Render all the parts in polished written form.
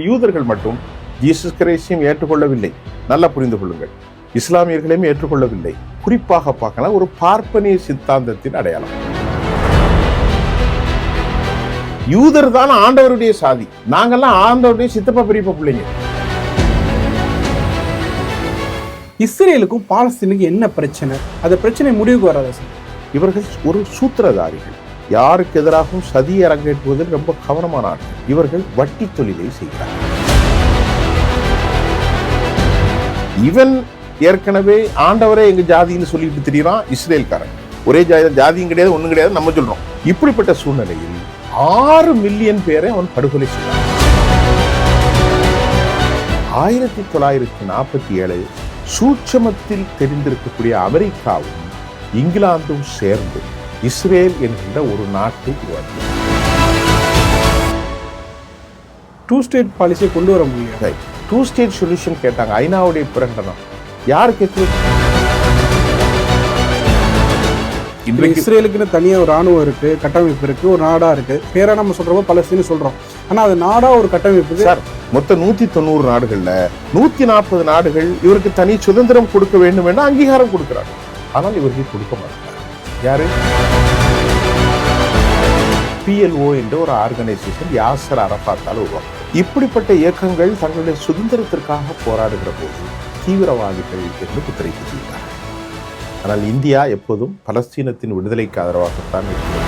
யூதர்கள் மட்டும் ஜீசஸ் கிரைஸ்டையும் ஏற்றுக்கொள்ளவில்லை. நல்லா புரிந்து கொள்ளுங்கள். இஸ்லாமியர்களையும் ஏற்றுக்கொள்ளவில்லை. குறிப்பாக பார்க்கலாம், ஒரு பார்ப்பனிய சித்தாந்தத்தின் அடையாளம். யூதர் தான் ஆண்டவருடைய சாதி, நாங்கெல்லாம் ஆண்டவருடைய சித்தப்பா பெரியப்பா பிள்ளைங்க. இஸ்ரேலுக்கும் பாலஸ்தீனுக்கும் என்ன பிரச்சனை? அந்த பிரச்சனை முடிவுக்கு வராதா சார்? இவர்கள் ஒரு சூத்திரதாரிகள். யாருக்கு எதிராகவும் சதியை அரங்கேற்றுவதில் ரொம்ப கவனமானார்கள். இவர்கள் வட்டி தொழிலை செய்கிறார்கள். இவன் ஏற்கனவே ஆண்டவரே எங்க ஜாதின்னு சொல்லிட்டு திரியறான். இஸ்ரேல்காரன் ஒரே ஜாதியும் கிடையாது, ஒண்ணும் கிடையாது நம்ம சொல்றோம். இப்படிப்பட்ட சூழ்நிலையில் 6 மில்லியன் பேரை அவன் படுகொலை செய்தான். 1947 சூட்சமத்தில் தெரிந்திருக்கக்கூடிய அமெரிக்காவும் இங்கிலாந்தும் சேர்ந்து இஸ்ரேல் என்கின்ற ஒரு நாட்டை உருவாக்கி 2 ஸ்டேட் பாலிசியை கொண்டு வர முடியும். 2 ஸ்டேட் சொல்யூஷன் கேட்டாங்க. ஐநாவுடைய பிரகடனம் யாரு கேட்குது? இஸ்ரேலுக்குன்னு தனியாக ஒரு ராணுவம் இருக்கு, கட்டமைப்பு இருக்கு, ஒரு நாடா இருக்கு. பேரா நம்ம சொல்றப்போ பலஸ்தீன் சொல்றோம். ஆனா அது நாடா ஒரு கட்டமைப்பு சார். மொத்தம் 190 நாடுகள்ல 140 நாடுகள் இவருக்கு தனி சுதந்திரம் கொடுக்க வேண்டும் என அங்கீகாரம் கொடுக்கிறாங்க. ஆனால் இவர்கள் கொடுக்க மாட்டாங்க. யாரு? PLO என்ற ஒரு ஆர்கனைசேஷன் யாசர் அரஃபாத்தால் உருவாக்கும். இப்படிப்பட்ட இயக்கங்கள் தங்களுடைய சுதந்திரத்திற்காக போராடுகிற போது தீவிரவாதிகள் என்று குத்தரிப்பு செய்கிறார்கள். ஆனால் இந்தியா எப்போதும் பலஸ்தீனத்தின் விடுதலைக்கு ஆதரவாகத்தான் இருக்கிறது.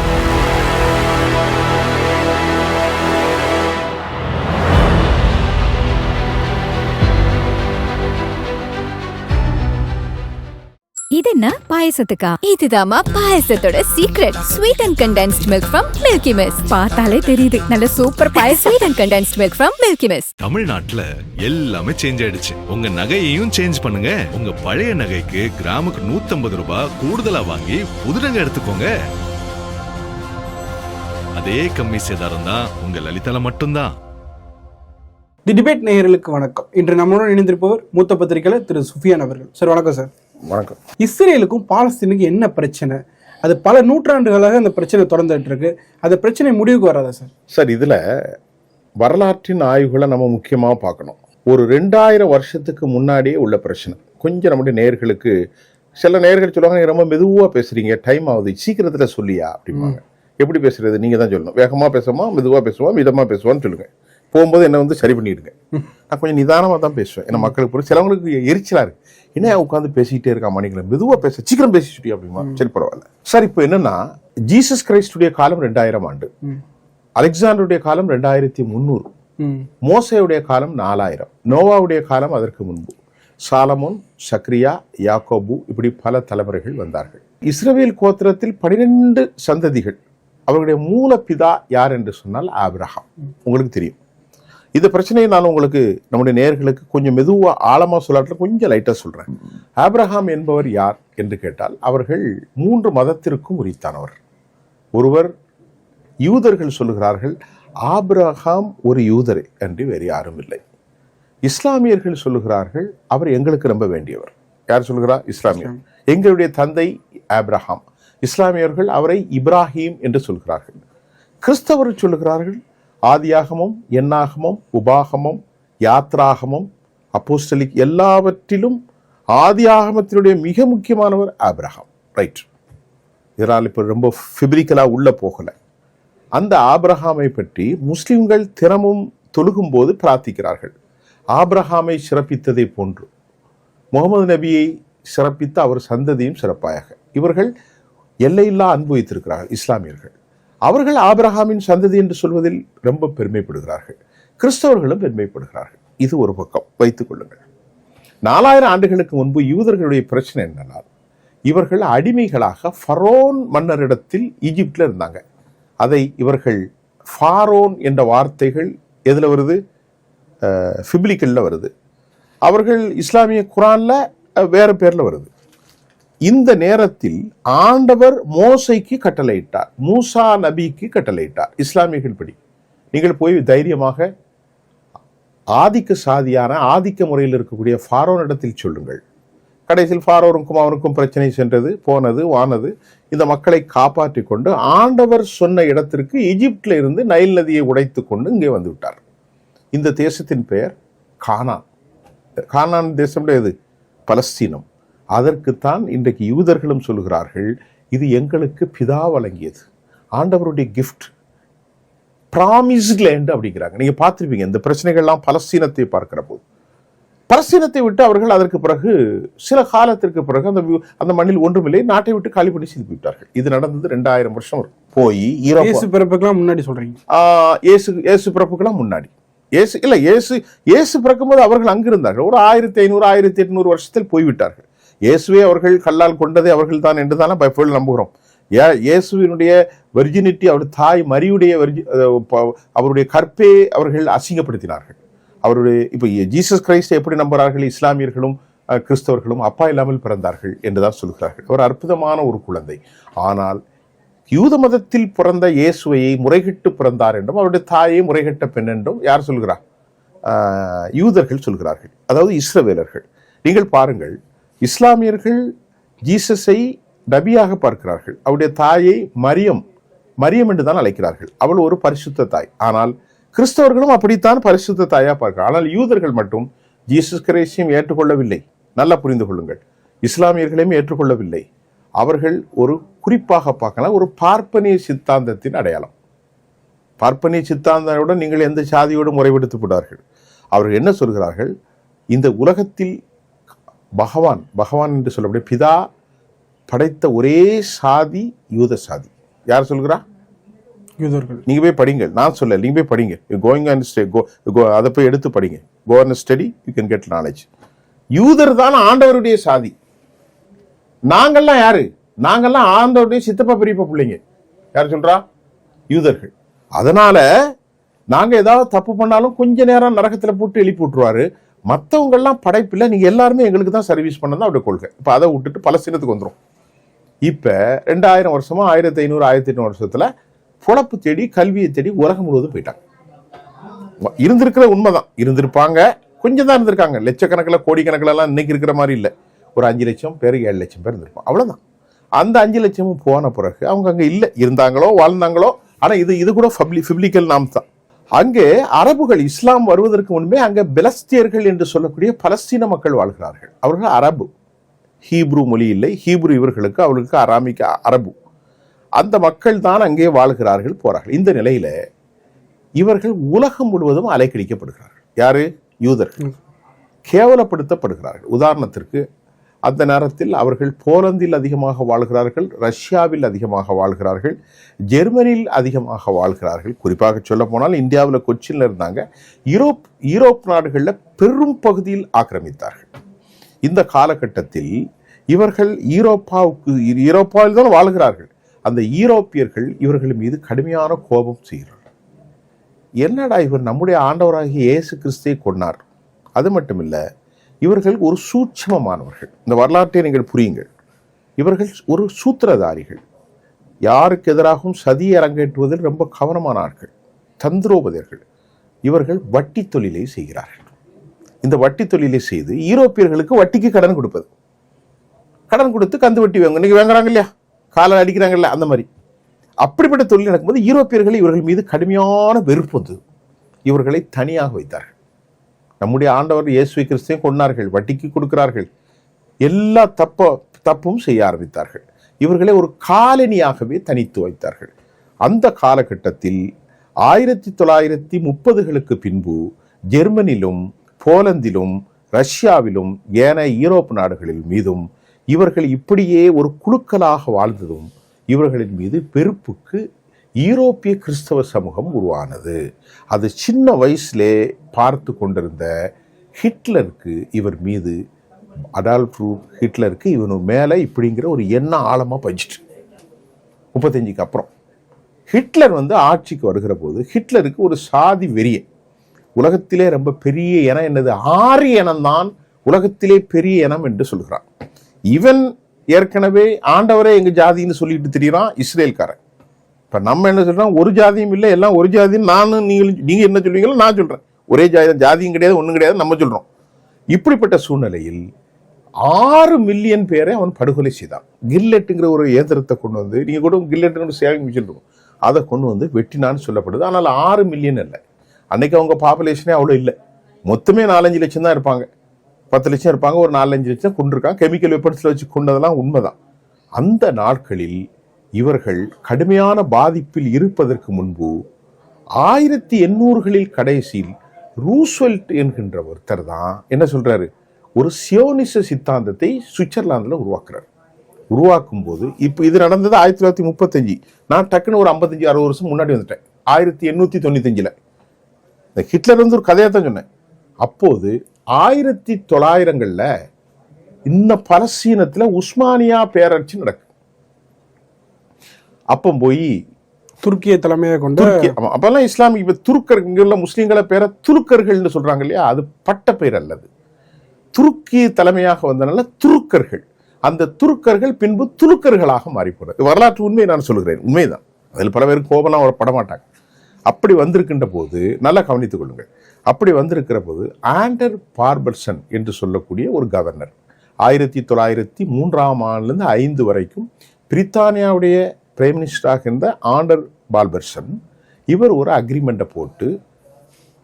இது என்ன பாயசத்துக்கா? இதுதாமா பாயசத்தோட secret. Sweet and condensed milk from Milky Mist. பார்த்தாலே தெரியுது நல்ல சூப்பர் பாயசம். Sweet and condensed milk from Milky Mist. தமிழ்நாட்டுல எல்லாமே சேஞ்ச் ஆயிடுச்சு. உங்க நகையையும் சேஞ்ச் பண்ணுங்க. உங்க பழைய நகைக்கு கிராமுக்கு 150 ரூபாய் கூடுதலா வாங்கி புது நகை எடுத்துக்கோங்க. அதே கம்மி சேதாரம் தான் உங்க லலிதால மட்டும்தான். தி டிபேட் நேயர்களுக்கு வணக்கம். இன்று நம்மளுடன் இணைந்திருப்பவர் மூத்த பத்திரிகையாளர் திரு சுஃபியான் அவர்கள். சார் வணக்கம் சார். வணக்கம். இஸ்ரேலுக்கும் பாலஸ்தீனுக்கும் என்ன பிரச்சனை? அது பல நூற்றாண்டுகளாக அந்த பிரச்சனை தொடர்ந்துட்டு இருக்கு. அந்த பிரச்சனை முடிவுக்கு வராதா சார்? சார், இதுல வரலாற்றின் ஆய்வுகளை நம்ம முக்கியமாக பார்க்கணும். ஒரு 2000 வருஷத்துக்கு முன்னாடியே உள்ள பிரச்சனை. கொஞ்சம் நம்முடைய நேயர்களுக்கு சில நேயர்கள் சொல்லுவாங்க, ரொம்ப மெதுவாக பேசுறீங்க, டைம் ஆகுது, சீக்கிரத்துல சொல்லியா அப்படிம்பாங்க. எப்படி பேசுறது? நீங்க தான் சொல்லணும். வேகமா பேசுமா, மெதுவா பேசுவா, மிதமா பேசுவான்னு சொல்லுங்க. போகும்போது என்ன வந்து சரி பண்ணிடுங்க. நான் கொஞ்சம் நிதானமாக தான் பேசுவேன். ஏன்னா மக்களுக்கு புரியும். சிலவங்களுக்கு எரிச்சலா இருக்கு, என்ன உட்காந்து பேசிக்கிட்டே இருக்கா மணிகளை, மெதுவாக பேச, சீக்கிரம் பேசி சுட்டி அப்படிமா. சரி பரவாயில்ல சார். இப்போ என்னன்னா, ஜீசஸ் கிரைஸ்டுடைய காலம் 2000 ஆண்டு, அலெக்சாண்டருடைய காலம் 2300, மோசேயுடைய காலம் 4000, நோவாவுடைய காலம் அதற்கு முன்பு, சாலமோன், சக்ரியா, யாக்கோபு, இப்படி பல தலைமுறைகள் வந்தார்கள். இஸ்ரவேல் கோத்திரத்தில் 12 சந்ததிகள். அவர்களுடைய மூல பிதா யார் என்று சொன்னால் ஆபிரகாம். உங்களுக்கு தெரியும். இந்த பிரச்சனையை நான் உங்களுக்கு, நம்முடைய நேயர்களுக்கு கொஞ்சம் மெதுவாக ஆழமாக சொல்லாட்டில் கொஞ்சம் லைட்டாக சொல்கிறேன். ஆபிரகாம் என்பவர் யார் என்று கேட்டால், அவர்கள் 3 மதத்திற்கும் உரித்தானவர். ஒருவர், யூதர்கள் சொல்லுகிறார்கள் ஆபிரகாம் ஒரு யூதரே என்று வேறு யாரும் இல்லை. இஸ்லாமியர்கள் சொல்லுகிறார்கள் அவர் எங்களுக்கு ரொம்ப வேண்டியவர். யார் சொல்லுகிறார்? இஸ்லாமியர். எங்களுடைய தந்தை ஆபிரகாம். இஸ்லாமியர்கள் அவரை இப்ராஹிம் என்று சொல்கிறார்கள். கிறிஸ்தவர்கள் சொல்லுகிறார்கள் ஆதியாகமம், எண்ணாகமம், உபாகமம், யாத்ராகமம், அப்போஸ்தலிக் எல்லாவற்றிலும் ஆதியாகமத்தினுடைய மிக முக்கியமானவர் ஆபிரகாம். ரைட். இதனால் இப்போ ரொம்ப ஃபிப்ரிக்கலா உள்ள போகல. அந்த ஆபிரகாமை பற்றி முஸ்லிம்கள் தினமும் தொழுகும் போது பிரார்த்திக்கிறார்கள். ஆபிரகாமை சிறப்பித்ததை போன்று முகமது நபியை சிறப்பித்த அவர் சந்ததியும் சிறப்பாயாக. இவர்கள் எல்லையில்லா அன்பு வைத்திருக்கிறார்கள் இஸ்லாமியர்கள். அவர்கள் ஆபிரகாமின் சந்ததி என்று சொல்வதில் ரொம்ப பெருமைப்படுகிறார்கள். கிறிஸ்தவர்களும் பெருமைப்படுகிறார்கள். இது ஒரு பக்கம் வைத்துக் கொள்ளுங்கள். 4000 ஆண்டுகளுக்கு முன்பு யூதர்களுடைய பிரச்சனை என்னன்னா, இவர்கள் அடிமைகளாக ஃபரோன் மன்னரிடத்தில் ஈஜிப்டில் இருந்தாங்க. அதை இவர்கள் ஃபாரோன் என்ற வார்த்தைகள் எதில் வருது? பிப்லிக்கல்ல வருது. அவர்கள் இஸ்லாமிய குரான்ல வேற பேர்ல வருது. இந்த நேரத்தில் ஆண்டவர் மோசைக்கு கட்டளையிட்டார், மூசா நபிக்கு கட்டளையிட்டார். இஸ்லாமியர்கள் படி நீங்கள் போய் தைரியமாக ஆதிக்க சாதியான ஆதிக்க முறையில் இருக்கக்கூடிய ஃபாரோன் இடத்தில் சொல்லுங்கள். கடைசியில் ஃபாரோனுக்கும் அவனுக்கும் பிரச்சனை சென்றது, போனது, வானது. இந்த மக்களை காப்பாற்றி கொண்டு ஆண்டவர் சொன்ன இடத்திற்கு எகிப்தில் இருந்து நைல் நதியை உடைத்து கொண்டு இங்கே வந்து விட்டார். இந்த தேசத்தின் பெயர் கானான். கானான் தேசம்ல எது? பலஸ்தீனம். அதற்குத்தான் இன்றைக்கு யூதர்களும் சொல்கிறார்கள், இது எங்களுக்கு பிதா வழங்கியது, ஆண்டவருடைய கிஃப்ட், ப்ராமிஸ்ட் லேண்ட் அப்படிங்கிறாங்க. நீங்க பார்த்துருப்பீங்க இந்த பிரச்சனைகள்லாம் பலஸ்தீனத்தை பார்க்கிற போது. பலஸ்தீனத்தை விட்டு அவர்கள் அதற்கு பிறகு சில காலத்திற்கு பிறகு அந்த மண்ணில் ஒன்றுமில்லை, நாட்டை விட்டு காலி பண்ணி செய்து விட்டார்கள். இது நடந்தது 2000 வருஷம் போய் இயேசு பிறப்புக்கெல்லாம் முன்னாடி சொல்றீங்க? இயேசு பிறப்புக்கெல்லாம் முன்னாடி. இயேசு பிறக்கும்போது அவர்கள் அங்கிருந்தார்கள். ஒரு 1500 1800 வருஷத்தில் போய்விட்டார்கள். இயேசுவே அவர்கள் கல்லால் கொண்டதை அவர்கள் தான் என்று தானே பைபிள் நம்புகிறோம். இயேசுவினுடைய வெர்ஜினிட்டி, அவருடைய தாய் மரியுடைய அவருடைய கற்பே அவர்கள் அசிங்கப்படுத்தினார்கள். அவருடைய இப்போ ஜீசஸ் கிரைஸ்ட் எப்படி நம்புகிறார்கள் இஸ்லாமியர்களும் கிறிஸ்தவர்களும்? அப்பா இல்லாமல் பிறந்தார்கள் என்றுதான் சொல்கிறார்கள். ஒரு அற்புதமான ஒரு குழந்தை. ஆனால் யூத மதத்தில் பிறந்த இயேசுவையை முறைகிட்டு பிறந்தார் என்றும் அவருடைய தாயை முறைகட்ட பெண் என்றும் யார் சொல்கிறார்? யூதர்கள் சொல்கிறார்கள், அதாவது இஸ்ரவேலர்கள். நீங்கள் பாருங்கள், இஸ்லாமியர்கள் ஜீசஸை நபியாக பார்க்கிறார்கள். அவருடைய தாயை மரியம் என்று தான் அழைக்கிறார்கள். அவள் ஒரு பரிசுத்த தாய். ஆனால் கிறிஸ்தவர்களும் அப்படித்தான் பரிசுத்த தாயா பார்க்கிறார். ஆனால் யூதர்கள் மட்டும் ஜீசஸ் கிரைஸ்டையும் ஏற்றுக்கொள்ளவில்லை. நல்லா புரிந்து கொள்ளுங்கள், இஸ்லாமியர்களையும் ஏற்றுக்கொள்ளவில்லை. அவர்கள் ஒரு குறிப்பாக பார்க்கலாம், ஒரு பார்ப்பனிய சித்தாந்தத்தின் அடையாளம். பார்ப்பனிய சித்தாந்தத்துடன் நீங்கள் எந்த சாதியோடு முறைப்படுத்தி விடார்கள். அவர்கள் என்ன சொல்கிறார்கள்? இந்த உலகத்தில் பகவான் என்று சொல்லக்கூடிய பிதா படைத்த ஒரே சாதி யூத சாதி. யார் சொல்கிறா? யூதர்கள். நீங்க போய் படிங்க, நான் சொல்ல, நீங்க போய் படிங்க. கோயிங் அண்ட் ஸ்டே, அதை போய் எடுத்து படிங்க. Go and study, you can get knowledge. யூதர் தான் ஆண்டவருடைய சாதி. நாங்கள்லாம் யாரு? நாங்கள்லாம் ஆண்டவருடைய சித்தப்பா பெரியப்பா பிள்ளைங்க. யார் சொல்றா? யூதர்கள். அதனால நாங்க ஏதாவது தப்பு பண்ணாலும் கொஞ்ச நேரம் நரகத்துல போட்டு எழுப்பி விட்டுருவாரு. மற்றவங்கெல்லாம் படைப்பில்லை, நீங்க எல்லாருமே எங்களுக்கு தான் சர்வீஸ் பண்ணதான் அவருடைய கொள்கை. இப்ப அதை விட்டுட்டு பலஸ்தீனத்துக்கு வந்துடும். இப்ப 2000 வருஷமா 1500 1800 வருஷத்துல பொழப்பு தேடி கல்வியை தேடி உலகம் முழுவதும் போயிட்டாங்க. இருந்திருக்கிற உண்மைதான், இருந்திருப்பாங்க, கொஞ்சம் தான் இருந்திருக்காங்க. லட்சக்கணக்கில் கோடிக்கணக்கில் எல்லாம் இன்னைக்கு இருக்கிற மாதிரி இல்லை. ஒரு 5 லட்சம் பேர் 7 லட்சம் பேர் இருந்திருப்பாங்க, அவ்வளவுதான். அந்த 5 லட்சமும் போன பிறகு அவங்க அங்க இல்லை, இருந்தாங்களோ வாழ்ந்தாங்களோ. ஆனா இது கூட பிப்ளிக்கல் நாம் தான். அங்கே அரபுகள் இஸ்லாம் வருவதற்கு முன்பே அங்கே பெலஸ்தியர்கள் என்று சொல்லக்கூடிய பலஸ்தீன மக்கள் வாழ்கிறார்கள். அவர்கள் அரபு, ஹீப்ரு மொழி இல்லை. ஹீப்ரு இவர்களுக்கு, அவர்களுக்கு அராமிக் அரபு. அந்த மக்கள் தான் அங்கே வாழ்கிறார்கள், போறார்கள். இந்த நிலையில இவர்கள் உலகம் முழுவதும் அலைக்கழிக்கப்படுகிறார்கள். யாரு? யூதர்கள் கேவலப்படுத்தப்படுகிறார்கள். உதாரணத்திற்கு அந்த நேரத்தில் அவர்கள் போலந்தில் அதிகமாக வாழ்கிறார்கள், ரஷ்யாவில் அதிகமாக வாழ்கிறார்கள், ஜெர்மனியில் அதிகமாக வாழ்கிறார்கள். குறிப்பாக சொல்ல போனால் இந்தியாவில் கொச்சின்ல இருந்தாங்க. யூரோப் நாடுகளில் பெரும் பகுதியில் ஆக்கிரமித்தார்கள். இந்த காலகட்டத்தில் இவர்கள் யூரோப்பாவில் தான் வாழ்கிறார்கள். அந்த ஈரோப்பியர்கள் இவர்கள் மீது கடுமையான கோபம் செய்கிறார்கள். என்னடா இவர் நம்முடைய ஆண்டவராகிய இயேசு கிறிஸ்துவை கொன்னார். அது மட்டுமில்ல, இவர்கள் ஒரு சூட்சமமானவர்கள். இந்த வரலாற்றை நீங்கள் புரியுங்கள். இவர்கள் ஒரு சூத்திரதாரிகள். யாருக்கு எதிராகவும் சதியை அரங்கேற்றுவதில் ரொம்ப கவனமானார்கள், தந்திரோபதியர்கள். இவர்கள் வட்டி தொழிலை செய்கிறார்கள். இந்த வட்டி தொழிலை செய்து ஈரோப்பியர்களுக்கு வட்டிக்கு கடன் கொடுப்பது. கடன் கொடுத்து கந்து வட்டி வாங்க, இன்னைக்கு வாங்குறாங்க இல்லையா, காலை அடிக்கிறாங்கல்ல, அந்த மாதிரி. அப்படிப்பட்ட தொழில் நடக்கும்போது ஈரோப்பியர்கள் இவர்கள் மீது கடுமையான வெறுப்பு வந்து இவர்களை தனியாக வைத்தார்கள். நம்முடைய ஆண்டவர் இயேசு கிறிஸ்துவையும் கொண்டார்கள், வட்டிக்கு கொடுக்கிறார்கள், எல்லா தப்பும் செய்ய ஆரம்பித்தார்கள். இவர்களை ஒரு காலனியாகவே தனித்து வைத்தார்கள். அந்த காலகட்டத்தில் 1930களுக்கு பின்பு ஜெர்மனிலும் போலந்திலும் ரஷ்யாவிலும் ஏனைய யூரோப் நாடுகளில் மீதும் இவர்கள் இப்படியே ஒரு குழுக்களாக வாழ்ந்ததும் இவர்களின் மீது வெறுப்புக்கு யூரோப்பிய கிறிஸ்தவ சமூகம் உருவானது. அது சின்ன வயசுலே பார்த்து கொண்டிருந்த ஹிட்லருக்கு இவர் மீது, அடால்ஃப் ஹிட்லருக்கு இவனு மேலே இப்படிங்கிற ஒரு எண்ணம் ஆழமாக பதிச்சிட்டு 35க்கு அப்புறம் ஹிட்லர் ஆட்சிக்கு வருகிற போது ஹிட்லருக்கு ஒரு சாதி வெறிய, உலகத்திலே ரொம்ப பெரிய இனம் என்னது, ஆரிய இனம்தான் உலகத்திலே பெரிய இனம் என்று சொல்கிறான். இவன் ஏற்கனவே ஆண்டவரே எங்க ஜாதின்னு சொல்லிட்டு திரியறான் இஸ்ரேல்காரன். இப்ப நம்ம என்ன சொல்றோம், ஒரு ஜாதியும் இல்லை, எல்லாம் ஒரு ஜாதின்னு நானும் நீங்க என்ன சொல்றீங்களோ நான் சொல்றேன். ஒரே ஜாதியும் கிடையாது, ஒண்ணும் கிடையாது நம்ம சொல்றோம். இப்படிப்பட்ட சூழ்நிலையில் 6 மில்லியன் பேரை அவன் படுகொலை செய்தான். கில்லெட்டுங்கிற ஒரு இயந்திரத்தை கொண்டு வந்து, நீங்க கூட கில்லெட்டு சேவிங் மிஷின் இருக்கும், அதை கொண்டு வந்து வெட்டினான்னு சொல்லப்படுது. ஆனால் 6 மில்லியன் அல்ல, அன்னைக்கு அவங்க பாப்புலேஷனே அவ்வளோ இல்லை, மொத்தமே 4-5 லட்சம் தான் இருப்பாங்க, 10 லட்சம் இருப்பாங்க, ஒரு 4-5 லட்சம் கொண்டிருக்காங்க. கெமிக்கல் வெப்பன்ஸில் வச்சு கொண்டதெல்லாம் உண்மைதான். அந்த நாட்களில் இவர்கள் கடுமையான பாதிப்பில் இருப்பதற்கு முன்பு 1800களில் கடைசியில் ரூஸ்வெல்ட் என்கின்ற ஒருத்தர் தான் என்ன சொல்றாரு, ஒரு சியோனிச சித்தாந்தத்தை சுவிட்சர்லாந்துல உருவாக்கும் போது, இப்போ இது நடந்தது 1935. நான் டக்குன்னு ஒரு 55-60 வருஷம் முன்னாடி வந்துட்டேன். 1895ல் இந்த ஹிட்லர் வந்து ஒரு கதையை தான் சொன்னேன். அப்போது 1900களில் இந்த பலஸ்தீனத்துல உஸ்மானியா பேரரசு நடக்கு. அப்போ போய் துருக்கியை தலைமையை கொண்டு அப்பெல்லாம் இஸ்லாமிக், இப்ப துருக்கர், இங்குள்ள முஸ்லீம்களை பேரை துருக்கர்கள்னு சொல்றாங்க இல்லையா, அது பட்ட பெயர் அல்லது. துருக்கி தலைமையாக வந்தனால துருக்கர்கள், அந்த துருக்கர்கள் பின்பு துலுக்கர்களாக மாறி போறது வரலாற்று உண்மையை நான் சொல்கிறேன், உண்மைதான். அதில் பல பேருக்கு கோபம்லாம் பட மாட்டாங்க. அப்படி வந்திருக்கின்ற போது நல்லா கவனித்துக் கொள்ளுங்கள். அப்படி வந்திருக்கிற போது ஆண்டர் பார்பர்சன் என்று சொல்லக்கூடிய ஒரு கவர்னர் 1903ஆம் ஆண்டிலிருந்து 5 வரைக்கும் பிரித்தானியாவுடைய பிரைம் மினிஸ்டராக இருந்த ஆண்டர் பால்பர்சன், இவர் ஒரு அக்ரிமெண்ட்டை போட்டு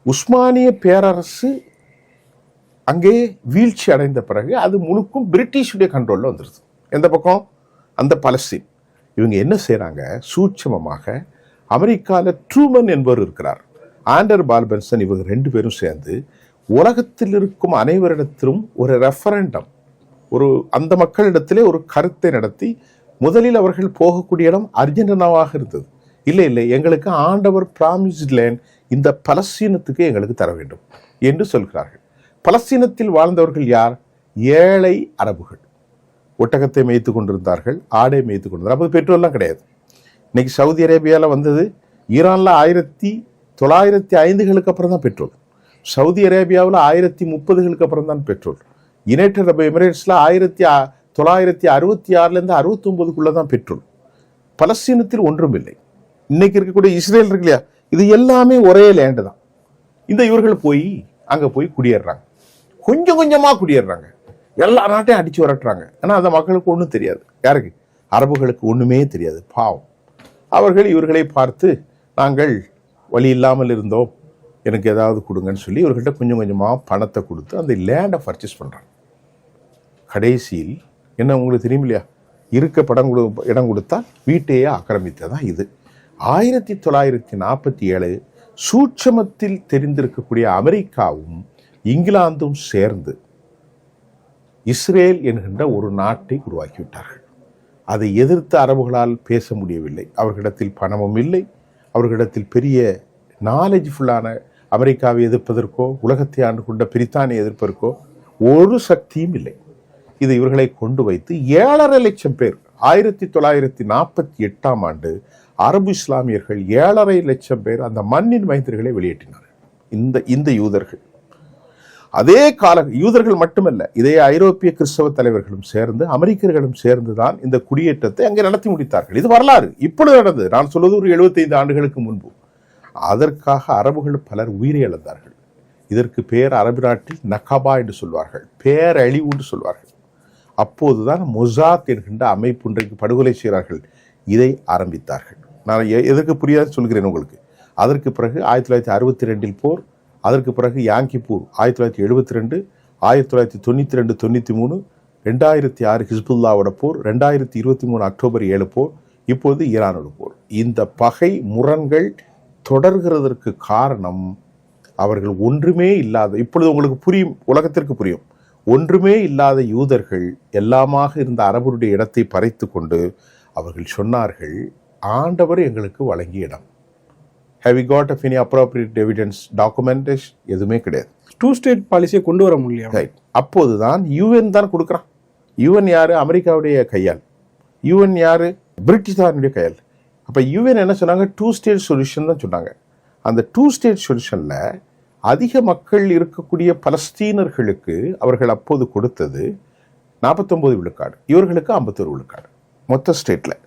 உஸ்மானிய பேரரசு அங்கே வீழ்ச்சி அடைந்த பிறகு அது முழுக்கும் பிரிட்டிஷுடைய கண்ட்ரோலில் வந்துடுது. எந்த பக்கம்? அந்த பலஸ்தீன். இவங்க என்ன செய்கிறாங்க, சூட்சமமாக அமெரிக்காவில் ட்ரூமன் என்பவர் இருக்கிறார், ஆண்டர் பால்பர்சன், இவங்க 2 பேரும் சேர்ந்து உலகத்தில் இருக்கும் அனைவரிடத்திலும் ஒரு ரெஃபரண்டம், ஒரு அந்த மக்களிடத்திலே ஒரு கருத்தை நடத்தி, முதலில் அவர்கள் போகக்கூடிய இடம் அர்ஜென்டினாவாக இருந்தது. இல்லை எங்களுக்கு ஆண்டவர் பிராமிஸ்ட் லேண்ட் இந்த பலஸ்தீனத்துக்கு எங்களுக்கு தர வேண்டும் என்று சொல்கிறார்கள். பலஸ்தீனத்தில் வாழ்ந்தவர்கள் யார்? ஏழை அரபுகள். ஒட்டகத்தை மேய்த்து கொண்டிருந்தார்கள், ஆடை மேய்த்து கொண்டிருந்தார்கள். அப்போ பெட்ரோல்லாம் கிடையாது. இன்னைக்கு சவுதி அரேபியாவில் வந்தது, ஈரானில் 1905களுக்கு அப்புறம் தான் பெட்ரோல், சவுதி அரேபியாவில் 1930களுக்கு அப்புறம் தான் பெட்ரோல், யுனைடெட் அரபு எமிரேட்ஸில் 1966லேருந்து 69க்குள்ள தான் பெட்ரோல். பலஸ்தீனத்தில் ஒன்றும் இல்லை. இன்னைக்கு இருக்கக்கூடிய இஸ்ரேல் இருக்கு இல்லையா, இது எல்லாமே ஒரே லேண்டு தான். இந்த இவர்கள் போய் அங்கே போய் குடியேறாங்க, கொஞ்சம் கொஞ்சமாக குடியேறாங்க, எல்லா நாட்டையும் அடித்து விரட்டுறாங்க. ஆனால் அந்த மக்களுக்கு ஒன்றும் தெரியாது. யாருக்கு? அரபுகளுக்கு ஒன்றுமே தெரியாது, பாவம். அவர்கள் இவர்களை பார்த்து, நாங்கள் வழி இல்லாமல் இருந்தோம், எனக்கு ஏதாவது கொடுங்கன்னு சொல்லி இவர்கள்ட்ட கொஞ்சம் கொஞ்சமாக பணத்தை கொடுத்து அந்த லேண்டை பர்ச்சேஸ் பண்ணுறாங்க. கடைசியில் என்ன உங்களுக்கு தெரியும் இல்லையா, இருக்க இடம் கொடுத்தா வீட்டையே ஆக்கிரமித்ததான் இது. 1947 சூட்சமத்தில் தெரிந்திருக்கக்கூடிய அமெரிக்காவும் இங்கிலாந்தும் சேர்ந்து இஸ்ரேல் என்கின்ற ஒரு நாட்டை உருவாக்கிவிட்டார்கள். அதை எதிர்த்து அரபுகளால் பேச முடியவில்லை. அவர்களிடத்தில் பணமும் இல்லை, அவர்களிடத்தில் பெரிய நாலேஜ்ஃபுல்லான அமெரிக்காவை எதிர்ப்பதற்கோ உலகத்தை ஆண்டு கொண்ட பிரித்தானியை எதிர்ப்பதற்கோ ஒரு சக்தியும் இல்லை. இது இவர்களை கொண்டு வைத்து 7.5 லட்சம் பேர் 1948ஆம் ஆண்டு அரபு இஸ்லாமியர்கள் 7.5 லட்சம் பேர் அந்த மண்ணின் மைந்தர்களை வெளியேற்றினார்கள். இந்த யூதர்கள், அதே கால யூதர்கள் மட்டுமல்ல, இதே ஐரோப்பிய கிறிஸ்தவ தலைவர்களும் சேர்ந்து அமெரிக்கர்களும் சேர்ந்துதான் இந்த குடியேற்றத்தை அங்கே நடத்தி முடித்தார்கள். இது வரலாறு, இப்பொழுது நடந்தது. நான் சொல்வது ஒரு 75 ஆண்டுகளுக்கு முன்பு. அதற்காக அரபுகள் பலர் உயிரை இழந்தார்கள். இதற்கு பேர் அரபு நாட்டில் நகபா என்று சொல்வார்கள், பேரழிவு என்று சொல்வார்கள். அப்போதுதான் மொசாத் என்கின்ற அமைப்பு இன்றைக்கு படுகொலை செய்கிறார்கள், இதை ஆரம்பித்தார்கள். நான் எதற்கு புரியாது சொல்கிறேன் உங்களுக்கு. அதற்கு பிறகு 1962 போர், அதற்கு பிறகு யாங்கிப்பூர் 1972, 1992, 93, 2006 ஹிஸ்புல்லாவோட போர், 2023 அக்டோபர் 7 போர், இப்போது ஈரானோட போர். இந்த பகை முரண்கள் தொடர்கிறதற்கு காரணம் அவர்கள் ஒன்றுமே இல்லாத, இப்பொழுது உங்களுக்கு புரியும், உலகத்திற்கு புரியும், ஒன்றுமே இல்லாத யூதர்கள் எல்லாமாக இருந்த அரபருடைய இடத்தை பறித்து கொண்டு அவர்கள் சொன்னார்கள், ஆண்டவர் எங்களுக்கு வழங்கிய இடம். Have you got of any appropriate evidence, documentation? எதுவுமே கிடையாது. 2 ஸ்டேட் பாலிசியை கொண்டு வர முடியும். அப்போதுதான் யூஎன் தான் கொடுக்குறான். யூஎன் யாரு? அமெரிக்காவுடைய கையால். யூஎன் யாரு? பிரிட்டிஷாருடைய கையால். அப்போ யூஎன் என்ன சொன்னாங்க? 2 ஸ்டேட் சொல்யூஷன் தான் சொன்னாங்க. அந்த 2 ஸ்டேட் சொல்யூஷனில் அதிக மக்கள் இருக்கக்கூடிய பலஸ்தீனர்களுக்கு அவர்கள் அப்போது கொடுத்தது 49 விழுக்காடு, இவர்களுக்கு 51 விழுக்காடு. மொத்த ஸ்டேட்டில்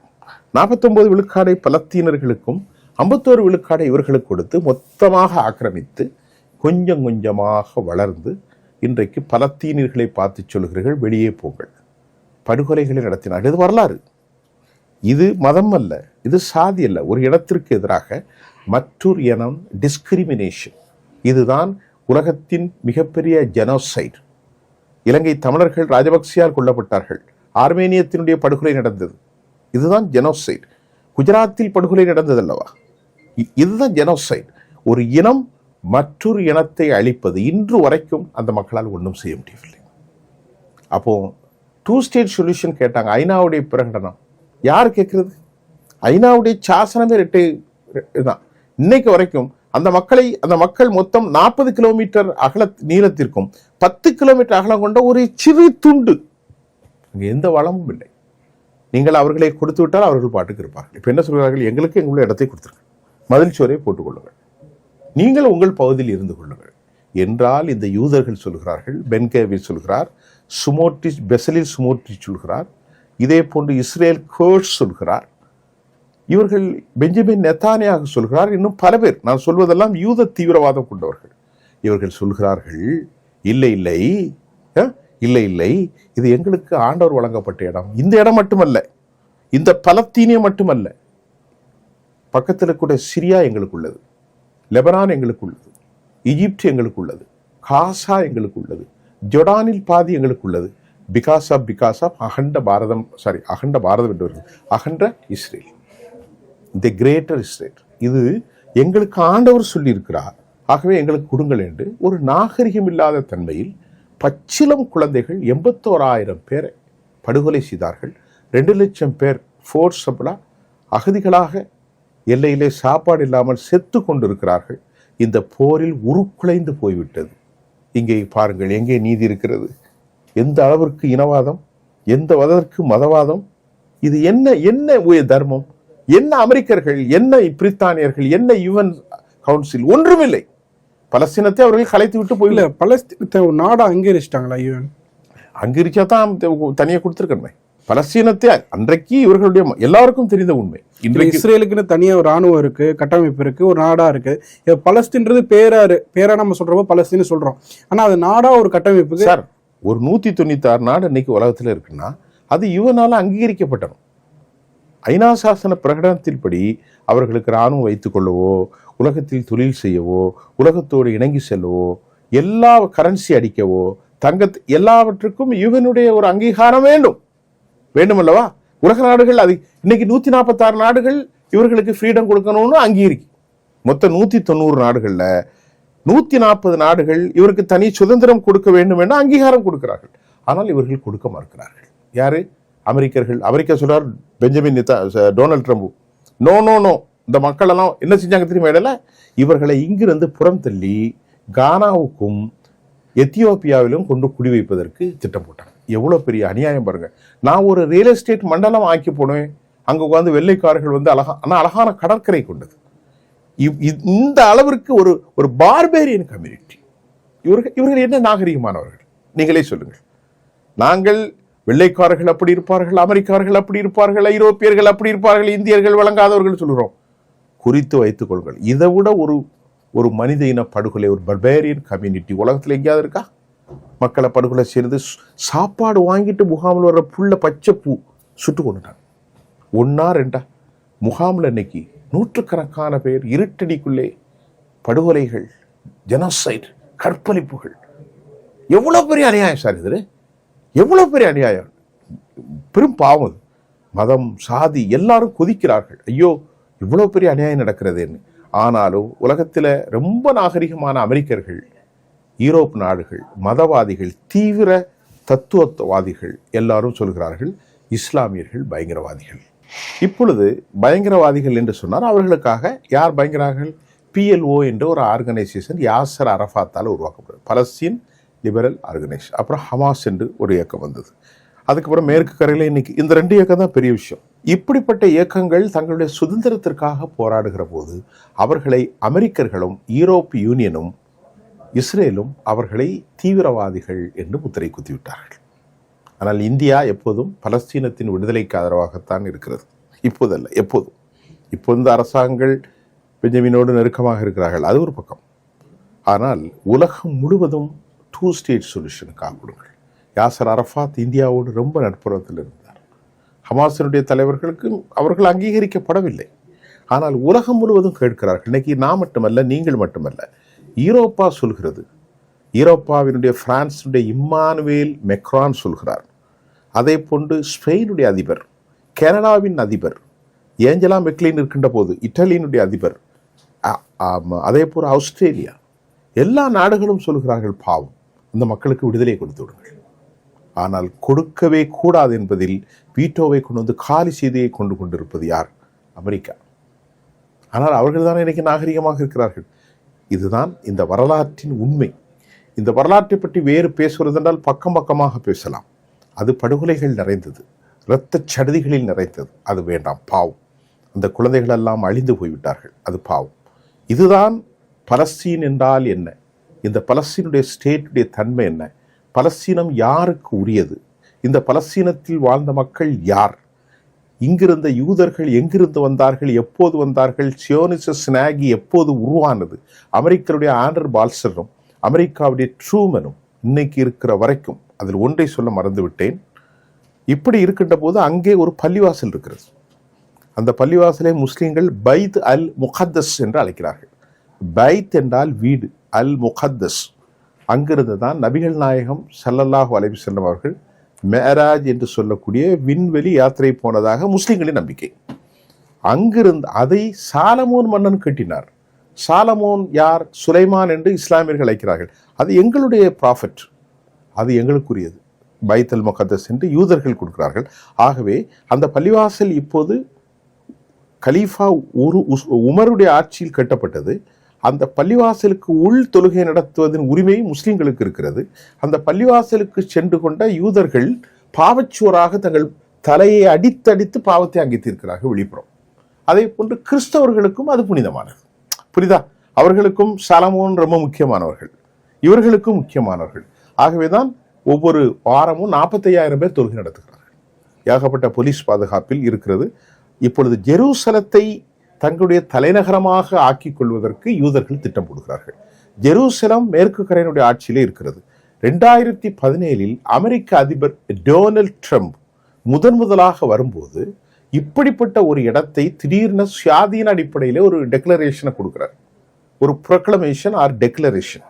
49 விழுக்காடை பலஸ்தீனர்களுக்கும் 51 விழுக்காடை இவர்களுக்கு கொடுத்து மொத்தமாக ஆக்கிரமித்து கொஞ்சம் கொஞ்சமாக வளர்ந்து இன்றைக்கு பலஸ்தீனியர்களை பார்த்து சொல்கிறீர்கள், வெளியே போங்கள், படுகொலைகளை நடத்தினார்கள். இது வரலாறு. இது மதம் அல்ல, இது சாதி அல்ல. ஒரு இனத்திற்கு எதிராக மற்றொரு இனம் டிஸ்கிரிமினேஷன், இதுதான் உலகத்தின் மிகப்பெரிய ஜெனோசைட். இலங்கை தமிழர்கள் ராஜபக்சேயால் கொல்லப்பட்டார்கள். ஆர்மேனியத்தினுடைய படுகொலை நடந்தது. இதுதான் ஜெனோசைட். குஜராத்தில் படுகொலை நடந்தது அல்லவா? இதுதான் ஜெனோசைட். ஒரு இனம் மற்றொரு இனத்தை அழிப்பது. இன்று வரைக்கும் அந்த மக்களால் ஒன்றும் செய்ய முடியவில்லை. அப்போ 2 ஸ்டேட் சொல்யூஷன் கேட்டாங்க. ஐநாவுடைய பிரகடனம் யார் கேட்கறது? ஐநாவுடைய சாசனமே தான். இன்னைக்கு வரைக்கும் அந்த மக்கள் மொத்தம் 40 கிலோமீட்டர் நீளத்திற்கும் 10 கிலோமீட்டர் அகலம் கொண்ட ஒரு சிறு துண்டு. இங்க எந்த வளமும் இல்லை. நீங்கள் அவர்களை கொடுத்து விட்டால் அவர்கள் பாட்டுக்கு இருப்பார்கள். இப்ப என்ன சொல்கிறார்கள்? எங்களுக்கு எங்களுடைய இடத்தை கொடுத்துருங்க, மதில் சோரை போட்டுக் கொள்ளுங்கள், நீங்கள் உங்கள் பகுதியில் இருந்து கொள்ளுங்கள் என்றால் இந்த யூதர்கள் சொல்கிறார்கள். பென்கேவில் சொல்கிறார், பெசலில் சுமோட்ரிச் சொல்கிறார், இதே போன்று இஸ்ரேல் கோர்ஸ் சொல்கிறார், இவர்கள் பெஞ்சமின் நெத்தானியாக சொல்கிறார், இன்னும் பல பேர். நான் சொல்வதெல்லாம் யூத தீவிரவாதம் கொண்டவர்கள். இவர்கள் சொல்கிறார்கள், இல்லை இல்லை இல்லை இல்லை, இது எங்களுக்கு ஆண்டவர் வழங்கப்பட்ட இடம். இந்த இடம் மட்டுமல்ல, இந்த பலஸ்தீனியம் மட்டுமல்ல, பக்கத்தில் கூட சிரியா எங்களுக்கு உள்ளது, லெபனான் எங்களுக்கு உள்ளது, ஈஜிப்ட் எங்களுக்கு உள்ளது, காசா எங்களுக்கு உள்ளது, ஜொர்டானில் பாதி எங்களுக்கு உள்ளது. பிகாஸ் ஆஃப் அகண்ட பாரதம் என்று அகண்ட இஸ்ரேல், தி கிரேட்டர் இஸ்ரேல். இது எங்களுக்கு ஆண்டவர் சொல்லியிருக்கிறார், ஆகவே எங்களுக்கு கொடுங்கள் என்று ஒரு நாகரிகம் இல்லாத தன்மையில் பச்சிலம் குழந்தைகள் 81,000 பேரை படுகொலை செய்தார்கள். 2 லட்சம் பேர் ஃபோர்ஸபிளா அகதிகளாக எல்லையிலே சாப்பாடு இல்லாமல் செத்து கொண்டிருக்கிறார்கள். இந்த போரில் உருக்குலைந்து போய்விட்டது. இங்கே பாருங்கள், எங்கே நீதி இருக்கிறது? எந்த அளவிற்கு இனவாதம், எந்த அளவிற்கு மதவாதம்? இது என்ன தர்மம்? என்ன அமெரிக்கர்கள், என்ன பிரித்தானியர்கள், என்ன யுஎன் கவுன்சில்? ஒன்றுமில்லை. பலஸ்தீனத்தை அவர்கள் கலைத்து விட்டு போயில. பலஸ்தீனத்தை ஒரு நாடா அங்கீகரிச்சிட்டாங்களா யுஎன்? அங்கீகரிச்சா தான் தனியாக கொடுத்துருக்கணுமே. பலஸ்தீனத்தை அன்றைக்கு இவர்களுடைய எல்லாருக்கும் தெரிந்த உண்மை. இன்றைக்கு இஸ்ரேலுக்குன்னு தனியா ஒரு ராணுவம் இருக்கு, கட்டமைப்பு இருக்கு, ஒரு நாடா இருக்கு. பலஸ்தீன்றது பேரா நம்ம சொல்றப்போ பலஸ்தீன் சொல்றோம், ஆனா அது நாடா ஒரு கட்டமைப்பு. சார், ஒரு 196 நாடு இன்னைக்கு உலகத்துல இருக்குன்னா அது யுஎன்னால அங்கீகரிக்கப்பட்டணும். ஐநா சாசன பிரகடனத்தின்படி அவர்களுக்கு இராணுவம் வைத்துக் கொள்ளவோ, உலகத்தில் தொழில் செய்யவோ, உலகத்தோடு இணங்கி செல்லவோ, எல்லா கரன்சி அடிக்கவோ, எல்லாவற்றுக்கும் யுஎனுடைய ஒரு அங்கீகாரம் வேண்டும் அல்லவா? உலக நாடுகள் அது இன்னைக்கு 146 நாடுகள் இவர்களுக்கு ஃப்ரீடம் கொடுக்கணும்னு அங்கீகரிக்கும். மொத்தம் 190 நாடுகள்ல 140 நாடுகள் இவருக்கு தனி சுதந்திரம் கொடுக்க வேண்டும் என அங்கீகாரம் கொடுக்கிறார்கள். ஆனால் இவர்கள் கொடுக்க மறுக்கிறார்கள். யாரு? அமெரிக்கர்கள். அமெரிக்கா சொல்றார், Benjamin Donald Trump, no no no. இந்த மக்கள் எல்லாம் என்ன செஞ்சாங்க தெரியுமா? இடையில இவர்களை இங்கிருந்து புறம் தள்ளி கானாவுக்கும் எத்தியோப்பியாவிலும் கொண்டு குடி வைப்பதற்கு திட்டம் போட்டாங்க. எவ்வளவு பெரிய அநியாயம் பாருங்க. நான் ஒரு ரியல் எஸ்டேட் மண்டலம் ஆக்கி போனேன், அங்க உட்காந்து வெள்ளைக்காரர்கள் வந்து அழகான கடற்கரை கொண்டது. இந்த அளவிற்கு ஒரு பார்பேரியன் கம்யூனிட்டி. இவர்கள் என்ன நாகரிகமானவர்கள்? நீங்களே சொல்லுங்கள். நாங்கள் வெள்ளைக்காரர்கள் அப்படி இருப்பார்கள், அமெரிக்காரர்கள் அப்படி இருப்பார்கள், ஐரோப்பியர்கள் அப்படி இருப்பார்கள், இந்தியர்கள் வழங்காதவர்கள் சொல்கிறோம். குறித்து வைத்துக் கொள்ளுங்கள். இதை விட ஒரு மனித இன படுகொலை, ஒரு பர்பேரியன் கம்யூனிட்டி உலகத்தில் எங்கேயாவது இருக்கா? மக்களை படுகொலை செய்யறது. சாப்பாடு வாங்கிட்டு முகாமில் வர்ற புள்ள பச்சை பூ சுட்டு கொண்டுட்டாங்க. 1 ஆ 2 முகாமில் இன்னைக்கு நூற்றுக்கணக்கான பேர் இருட்டடிக்குள்ளே படுகொலைகள், ஜெனோசைட், கற்பழிப்புகள். எவ்வளவு பெரிய அநியாயம் சார் இது! எவ்வளவு பெரிய அநியாயம்! பெரும் பாவம். மதம், சாதி எல்லாரும் கொதிக்கிறார்கள். ஐயோ, இவ்வளவு பெரிய அநியாயம் நடக்கிறதுன்னு. ஆனாலும் உலகத்தில் ரொம்ப நாகரிகமான அமெரிக்கர்கள், யூரோப் நாடுகள், மதவாதிகள், தீவிர தத்துவவாதிகள் எல்லாரும் சொல்கிறார்கள், இஸ்லாமியர்கள் பயங்கரவாதிகள். இப்பொழுது பயங்கரவாதிகள் என்று சொன்னார். அவர்களுக்காக யார் பயங்கரவாதிகள்? PLO என்ற ஒரு ஆர்கனைசேஷன் யாசர் அரஃபாத்தால் உருவாக்கப்பட்டது, பலஸ்தீன் லிபரல் ஆர்கனைசேஷன். அப்புறம் ஹமாஸ் என்று ஒரு இயக்கம் வந்தது. அதுக்கப்புறம் மேற்கு கரையில் இன்னைக்கு இந்த 2 இயக்கம் தான் பெரிய விஷயம். இப்படிப்பட்ட இயக்கங்கள் தங்களுடைய சுதந்திரத்திற்காக போராடுகிற போது அவர்களை அமெரிக்கர்களும் யூரோப் யூனியனும் இஸ்ரேலும் அவர்களை தீவிரவாதிகள் என்று முத்திரை குத்திவிட்டார்கள். ஆனால் இந்தியா எப்போதும் பலஸ்தீனத்தின் விடுதலைக்கு ஆதரவாகத்தான் இருக்கிறது. இப்போதல்ல, எப்போதும். இப்போ இந்த அரசாங்கங்கள் பெஞ்சமினோடு நெருக்கமாக இருக்கிறார்கள், அது ஒரு பக்கம். ஆனால் உலகம் முழுவதும் 2 ஸ்டேட் சொல்யூஷனுக்காக கொடுங்கள். யாசர் அரஃபாத் இந்தியாவோடு ரொம்ப நட்புறத்தில் இருந்தார். ஹமாஸினுடைய தலைவர்களுக்கு அவர்கள் அங்கீகரிக்கப்படவில்லை. ஆனால் உலகம் முழுவதும் கேட்கிறார்கள். இன்னைக்கு நான் மட்டுமல்ல, நீங்கள் மட்டுமல்ல, ஈரோப்பா சொல்கிறது, ஈரோப்பாவினுடைய பிரான்சினுடைய இம்மானுவேல் மெக்ரான் சொல்கிறார். அதே போன்று ஸ்பெயினுடைய அதிபர், கனடாவின் அதிபர் ஏஞ்சலா மெக்லின் இருக்கின்ற போது இத்தாலியினுடைய அதிபர், அதே போல் ஆஸ்திரேலியா, எல்லா நாடுகளும் சொல்கிறார்கள் பாவம், இந்த மக்களுக்கு விடுதலை கொடுத்து விடுங்கள். ஆனால் கொடுக்கவே கூடாது என்பதில் வீட்டோவை கொண்டு வந்து காலி செய்தியை கொண்டு கொண்டிருப்பது யார்? அமெரிக்கா. ஆனால் அவர்கள் தான் இன்னைக்கு நாகரிகமாக இருக்கிறார்கள். இதுதான் இந்த வரலாற்றின் உண்மை. இந்த வரலாற்றை பற்றி வேறு பேசுவது என்றால் பக்கம் பக்கமாக பேசலாம். அது படுகொலைகள் நிறைந்தது, இரத்த சடுதிகளில் நிறைந்தது. அது வேண்டாம், பாவம். அந்த குழந்தைகள் எல்லாம் அழிந்து போய்விட்டார்கள், அது பாவம். இதுதான் பலஸ்தீன் என்றால் என்ன, இந்த பலஸ்தீனுடைய ஸ்டேட்டுடைய தன்மை என்ன, பலஸ்தீனம் யாருக்கு உரியது, இந்த பலஸ்தீனத்தில் வாழ்ந்த மக்கள் யார், இங்கிருந்த யூதர்கள் எங்கிருந்து வந்தார்கள், எப்போது வந்தார்கள், சியோனிச ஸ்னாகி எப்போது உருவானது, அமெரிக்கருடைய ஆண்டர் பால்சரும் அமெரிக்காவுடைய ட்ரூமனும் இன்னைக்கு இருக்கிற வரைக்கும். அதில் ஒன்றை சொல்ல மறந்துவிட்டேன். இப்படி இருக்கின்ற போது அங்கே ஒரு பள்ளிவாசல் இருக்கிறது. அந்த பள்ளிவாசலை முஸ்லீம்கள் பைத் அல் முகத்தஸ் என்று அழைக்கிறார்கள். பைத் என்றால் வீடு, அல் முகத்தஸ். அங்கிருந்து தான் நபிகள் நாயகம் ஸல்லல்லாஹு அலைஹி வஸல்லம் அவர்கள் மேராஜ் என்று சொல்லக்கூடிய விண்வெளி யாத்திரை போனதாக முஸ்லிம்களின் நம்பிக்கை. அங்கிருந்து அதை சாலமோன் மன்னன் கட்டினார். சாலமோன் யார்? சுலைமான் என்று இஸ்லாமியர்கள் அழைக்கிறார்கள். அது எங்களுடைய ப்ராஃபட், அது எங்களுக்குரியது. பைத் அல் முகத்தஸ் என்று யூதர்கள் கொடுக்கிறார்கள். ஆகவே அந்த பள்ளிவாசல் இப்போது கலீஃபா உமருடைய ஆட்சியில் கட்டப்பட்டது. அந்த பள்ளிவாசலுக்கு உள் தொழுகை நடத்துவதன் உரிமை முஸ்லிம்களுக்கு இருக்கிறது. அந்த பள்ளிவாசலுக்கு சென்று கொண்ட யூதர்கள் பாவச்சுவராக தங்கள் தலையை அடித்தடித்து பாவத்தை அங்கே தீர்க்கிறார்கள் வெளிப்புறம். அதே போன்று கிறிஸ்தவர்களுக்கும் அது புனிதமானது. புரியுதா? அவர்களுக்கும் சாலமோன் ரொம்ப முக்கியமானவர்கள், இவர்களுக்கும் முக்கியமானவர்கள். ஆகவேதான் ஒவ்வொரு வாரமும் 45,000 பேர் தொழுகை நடத்துகிறார்கள். ஏகப்பட்ட போலீஸ் பாதுகாப்பில் இருக்கிறது. இப்பொழுது ஜெருசலத்தை தங்களுடைய தலைநகரமாக ஆக்கிக் கொள்வதற்கு யூதர்கள் திட்டம் போடுகிறார்கள். ஜெருசலம் மேற்கு கரையினுடைய ஆட்சியிலே இருக்கிறது. 2017 அமெரிக்க அதிபர் டொனால்ட் ட்ரம்ப் முதலாக வரும்போது இப்படிப்பட்ட ஒரு இடத்தை திடீர்னு சுயாதீன அடிப்படையில் ஒரு டெக்ளரேஷனை கொடுக்கிறார். ஒரு ப்ரொக்ளமேஷன் ஆர் டெக்ளரேஷன்.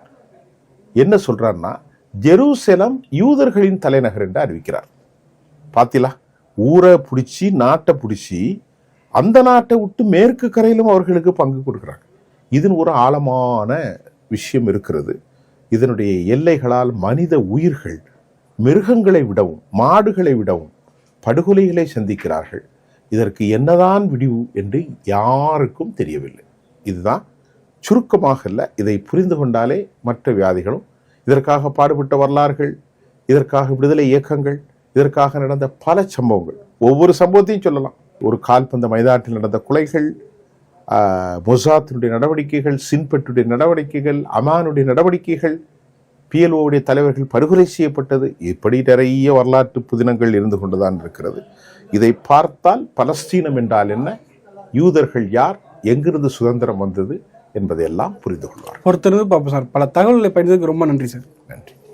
என்ன சொல்றாருன்னா, ஜெருசலம் யூதர்களின் தலைநகர் என்று அறிவிக்கிறார். பாத்தீங்களா? ஊரை பிடிச்சி நாட்டை பிடிச்சி அந்த நாட்டை விட்டு மேற்கு கரையிலும் அவர்களுக்கு பங்கு கொடுக்கிறாங்க. இதன் ஒரு ஆழமான விஷயம் இருக்கிறது. இதனுடைய எல்லைகளால் மனித உயிர்கள் மிருகங்களை விடவும் மாடுகளை விடவும் படுகொலைகளை சந்திக்கிறார்கள். இதற்கு என்னதான் விடிவு என்று யாருக்கும் தெரியவில்லை. இதுதான் சுருக்கமாக இல்லை. இதை புரிந்து கொண்டாலே மற்ற வியாதிகளும், இதற்காக பாடுபட்ட வரலாறுகள், இதற்காக விடுதலை இயக்கங்கள், இதற்காக நடந்த பல சம்பவங்கள், ஒவ்வொரு சம்பவத்தையும் சொல்லலாம். ஒரு கால்பந்த மைதானத்தில் நடந்த கொலைகள், மொசாத்தினுடைய நடவடிக்கைகள், சின்பெட்டுடைய நடவடிக்கைகள், அமானுடைய நடவடிக்கைகள், PLOவுடைய தலைவர்கள் படுகொலை செய்யப்பட்டது, இப்படி நிறைய வரலாற்று புதினங்கள் இருந்து கொண்டுதான் இருக்கிறது. இதை பார்த்தால் பலஸ்தீனம் என்றால் என்ன, யூதர்கள் யார், எங்கிருந்து சுதந்திரம் வந்தது என்பதையெல்லாம் புரிந்து கொள்வார். ஒருத்தர் பார்ப்போம் சார். பல தகவல்களை பயந்ததுக்கு ரொம்ப நன்றி சார்.